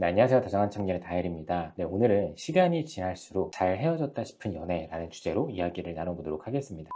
네, 안녕하세요. 다정한 청년의 다엘입니다. 네, 오늘은 시간이 지날수록 잘 헤어졌다 싶은 연애라는 주제로 이야기를 나눠보도록 하겠습니다.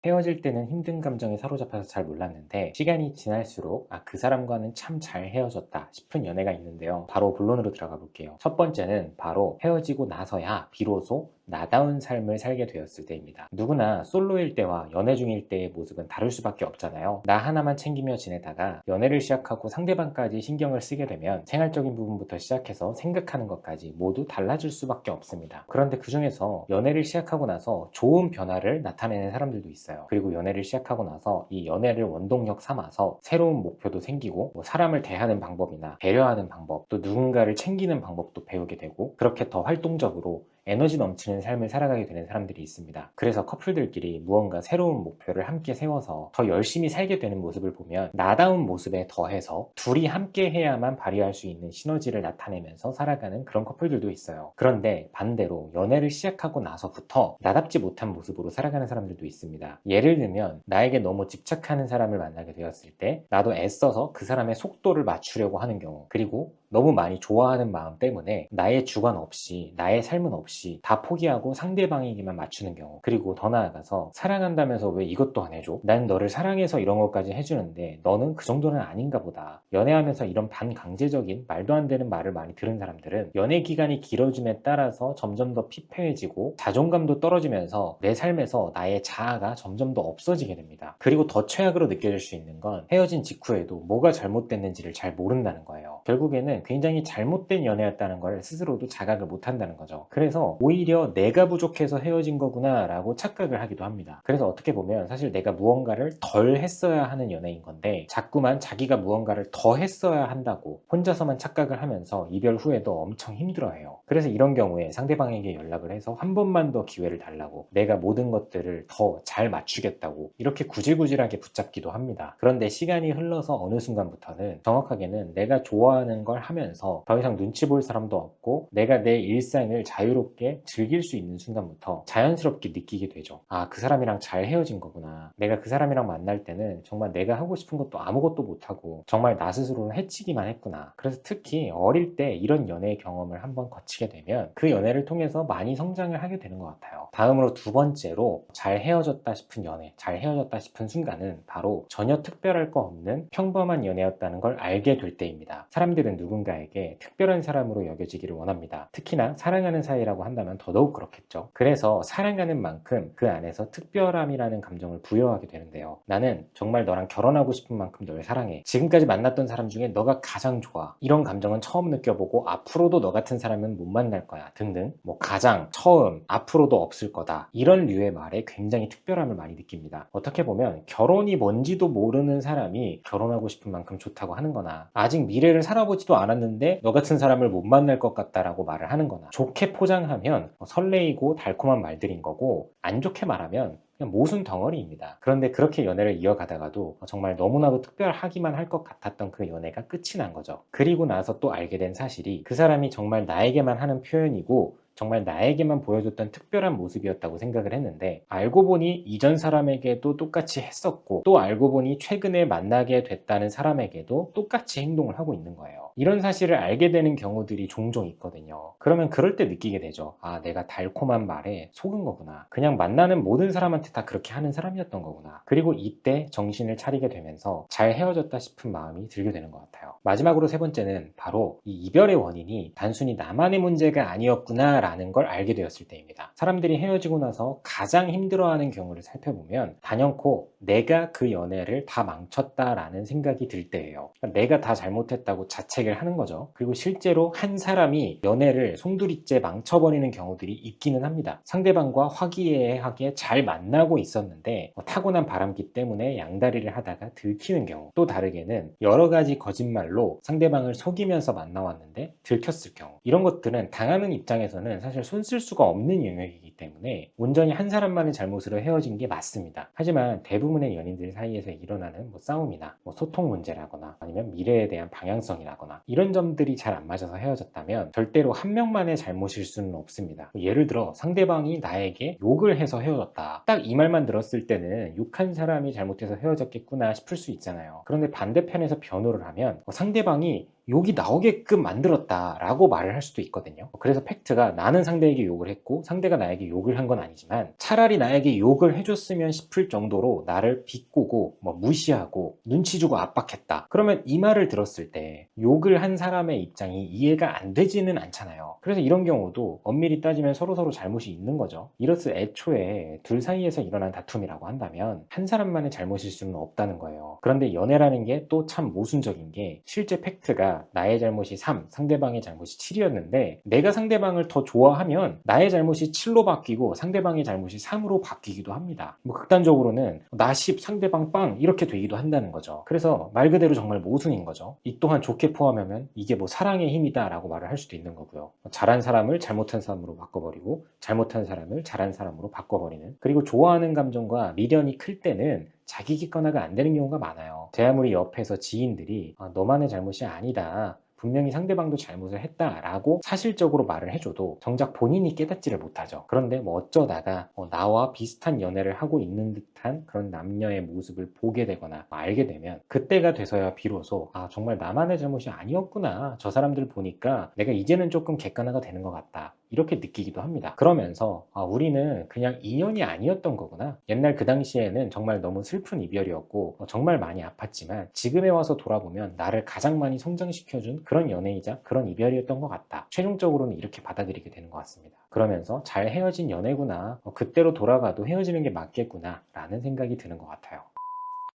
헤어질 때는 힘든 감정에 사로잡혀서 잘 몰랐는데 시간이 지날수록 그 사람과는 참 잘 헤어졌다 싶은 연애가 있는데요. 바로 본론으로 들어가 볼게요. 첫 번째는 바로 헤어지고 나서야 비로소 나다운 삶을 살게 되었을 때입니다. 누구나 솔로일 때와 연애 중일 때의 모습은 다를 수밖에 없잖아요. 나 하나만 챙기며 지내다가 연애를 시작하고 상대방까지 신경을 쓰게 되면 생활적인 부분부터 시작해서 생각하는 것까지 모두 달라질 수밖에 없습니다. 그런데 그 중에서 연애를 시작하고 나서 좋은 변화를 나타내는 사람들도 있어요. 그리고 연애를 시작하고 나서 이 연애를 원동력 삼아서 새로운 목표도 생기고 사람을 대하는 방법이나 배려하는 방법, 또 누군가를 챙기는 방법도 배우게 되고 그렇게 더 활동적으로 에너지 넘치는 삶을 살아가게 되는 사람들이 있습니다. 그래서 커플들끼리 무언가 새로운 목표를 함께 세워서 더 열심히 살게 되는 모습을 보면 나다운 모습에 더해서 둘이 함께 해야만 발휘할 수 있는 시너지를 나타내면서 살아가는 그런 커플들도 있어요. 그런데 반대로 연애를 시작하고 나서부터 나답지 못한 모습으로 살아가는 사람들도 있습니다. 예를 들면 나에게 너무 집착하는 사람을 만나게 되었을 때 나도 애써서 그 사람의 속도를 맞추려고 하는 경우, 그리고 너무 많이 좋아하는 마음 때문에 나의 주관 없이, 나의 삶은 없이 다 포기하고 상대방에게만 맞추는 경우, 그리고 더 나아가서 사랑한다면서 왜 이것도 안 해줘? 난 너를 사랑해서 이런 것까지 해주는데 너는 그 정도는 아닌가 보다. 연애하면서 이런 반강제적인 말도 안 되는 말을 많이 들은 사람들은 연애 기간이 길어짐에 따라서 점점 더 피폐해지고 자존감도 떨어지면서 내 삶에서 나의 자아가 점점 더 없어지게 됩니다. 그리고 더 최악으로 느껴질 수 있는 건 헤어진 직후에도 뭐가 잘못됐는지를 잘 모른다는 거예요. 결국에는 굉장히 잘못된 연애였다는 걸 스스로도 자각을 못한다는 거죠. 그래서 오히려 내가 부족해서 헤어진 거구나 라고 착각을 하기도 합니다. 그래서 어떻게 보면 사실 내가 무언가를 덜 했어야 하는 연애인 건데 자꾸만 자기가 무언가를 더 했어야 한다고 혼자서만 착각을 하면서 이별 후에도 엄청 힘들어해요. 그래서 이런 경우에 상대방에게 연락을 해서 한 번만 더 기회를 달라고, 내가 모든 것들을 더 잘 맞추겠다고 이렇게 구질구질하게 붙잡기도 합니다. 그런데 시간이 흘러서 어느 순간부터는, 정확하게는 내가 좋아하는 걸 하면서 더 이상 눈치 볼 사람도 없고 내가 내 일상을 자유롭게 즐길 수 있는 순간부터 자연스럽게 느끼게 되죠. 그 사람이랑 잘 헤어진 거구나. 내가 그 사람이랑 만날 때는 정말 내가 하고 싶은 것도 아무것도 못하고 정말 나 스스로를 해치기만 했구나. 그래서 특히 어릴 때 이런 연애 경험을 한번 거치게 되면 그 연애를 통해서 많이 성장을 하게 되는 것 같아요. 다음으로 두 번째로 잘 헤어졌다 싶은 연애, 잘 헤어졌다 싶은 순간은 바로 전혀 특별할 거 없는 평범한 연애였다는 걸 알게 될 때입니다. 사람들은 누군가에게 특별한 사람으로 여겨지기를 원합니다. 특히나 사랑하는 사이라고 한다면 더더욱 그렇겠죠. 그래서 사랑하는 만큼 그 안에서 특별함이라는 감정을 부여하게 되는데요. 나는 정말 너랑 결혼하고 싶은 만큼 널 사랑해. 지금까지 만났던 사람 중에 너가 가장 좋아. 이런 감정은 처음 느껴보고 앞으로도 너 같은 사람은 못 만날 거야. 등등. 가장, 처음, 앞으로도 없을 거다. 이런 류의 말에 굉장히 특별함을 많이 느낍니다. 어떻게 보면 결혼이 뭔지도 모르는 사람이 결혼하고 싶은 만큼 좋다고 하는 거나, 아직 미래를 살아보지도 않았는데 너 같은 사람을 못 만날 것 같다라고 말을 하는 거나, 좋게 포장하면 설레이고 달콤한 말들인 거고, 안 좋게 말하면 그냥 모순 덩어리입니다. 그런데 그렇게 연애를 이어가다가도 정말 너무나도 특별하기만 할 것 같았던 그 연애가 끝이 난 거죠. 그리고 나서 또 알게 된 사실이 그 사람이 정말 나에게만 하는 표현이고 정말 나에게만 보여줬던 특별한 모습이었다고 생각을 했는데, 알고 보니 이전 사람에게도 똑같이 했었고, 또 알고 보니 최근에 만나게 됐다는 사람에게도 똑같이 행동을 하고 있는 거예요. 이런 사실을 알게 되는 경우들이 종종 있거든요. 그러면 그럴 때 느끼게 되죠. 내가 달콤한 말에 속은 거구나. 그냥 만나는 모든 사람한테 다 그렇게 하는 사람이었던 거구나. 그리고 이때 정신을 차리게 되면서 잘 헤어졌다 싶은 마음이 들게 되는 것 같아요. 마지막으로 세 번째는 바로 이 이별의 원인이 단순히 나만의 문제가 아니었구나 라는 걸 알게 되었을 때입니다. 사람들이 헤어지고 나서 가장 힘들어하는 경우를 살펴보면 단연코 내가 그 연애를 다 망쳤다라는 생각이 들 때예요. 그러니까 내가 다 잘못했다고 자책을 하는 거죠. 그리고 실제로 한 사람이 연애를 송두리째 망쳐버리는 경우들이 있기는 합니다. 상대방과 화기애애하게 잘 만나고 있었는데 타고난 바람기 때문에 양다리를 하다가 들키는 경우, 또 다르게는 여러 가지 거짓말로 상대방을 속이면서 만나왔는데 들켰을 경우, 이런 것들은 당하는 입장에서는 사실 손 쓸 수가 없는 영역이기 때문에 온전히 한 사람만의 잘못으로 헤어진 게 맞습니다. 하지만 대부분의 연인들 사이에서 일어나는 싸움이나 소통 문제라거나 아니면 미래에 대한 방향성이라거나 이런 점들이 잘 안 맞아서 헤어졌다면 절대로 한 명만의 잘못일 수는 없습니다. 예를 들어 상대방이 나에게 욕을 해서 헤어졌다, 딱 이 말만 들었을 때는 욕한 사람이 잘못해서 헤어졌겠구나 싶을 수 있잖아요. 그런데 반대편에서 변호를 하면 상대방이 욕이 나오게끔 만들었다라고 말을 할 수도 있거든요. 그래서 팩트가 나는 상대에게 욕을 했고 상대가 나에게 욕을 한 건 아니지만 차라리 나에게 욕을 해줬으면 싶을 정도로 나를 비꼬고 뭐 무시하고 눈치 주고 압박했다. 그러면 이 말을 들었을 때 욕을 한 사람의 입장이 이해가 안 되지는 않잖아요. 그래서 이런 경우도 엄밀히 따지면 서로서로 잘못이 있는 거죠. 이로써 애초에 둘 사이에서 일어난 다툼이라고 한다면 한 사람만의 잘못일 수는 없다는 거예요. 그런데 연애라는 게 또 참 모순적인 게 실제 팩트가 나의 잘못이 3, 상대방의 잘못이 7이었는데 내가 상대방을 더 좋아하면 나의 잘못이 7로 바뀌고 상대방의 잘못이 3으로 바뀌기도 합니다. 뭐 극단적으로는 나 10, 상대방 빵 이렇게 되기도 한다는 거죠. 그래서 말 그대로 정말 모순인 거죠. 이 또한 좋게 포함하면 이게 뭐 사랑의 힘이다 라고 말을 할 수도 있는 거고요. 잘한 사람을 잘못한 사람으로 바꿔버리고 잘못한 사람을 잘한 사람으로 바꿔버리는, 그리고 좋아하는 감정과 미련이 클 때는 자기 객관화가 안 되는 경우가 많아요. 제 아무리 옆에서 지인들이 너만의 잘못이 아니다, 분명히 상대방도 잘못을 했다라고 사실적으로 말을 해줘도 정작 본인이 깨닫지를 못하죠. 그런데 뭐 어쩌다가 나와 비슷한 연애를 하고 있는 듯한 그런 남녀의 모습을 보게 되거나 알게 되면 그때가 돼서야 비로소 정말 나만의 잘못이 아니었구나, 저 사람들 보니까 내가 이제는 조금 객관화가 되는 것 같다, 이렇게 느끼기도 합니다. 그러면서 우리는 그냥 인연이 아니었던 거구나, 옛날 그 당시에는 정말 너무 슬픈 이별이었고 정말 많이 아팠지만 지금에 와서 돌아보면 나를 가장 많이 성장시켜준 그런 연애이자 그런 이별이었던 것 같다, 최종적으로는 이렇게 받아들이게 되는 것 같습니다. 그러면서 잘 헤어진 연애구나, 그때로 돌아가도 헤어지는 게 맞겠구나 라는 생각이 드는 것 같아요.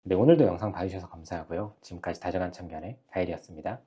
네, 오늘도 영상 봐주셔서 감사하고요. 지금까지 다정한 참견의 다일이었습니다.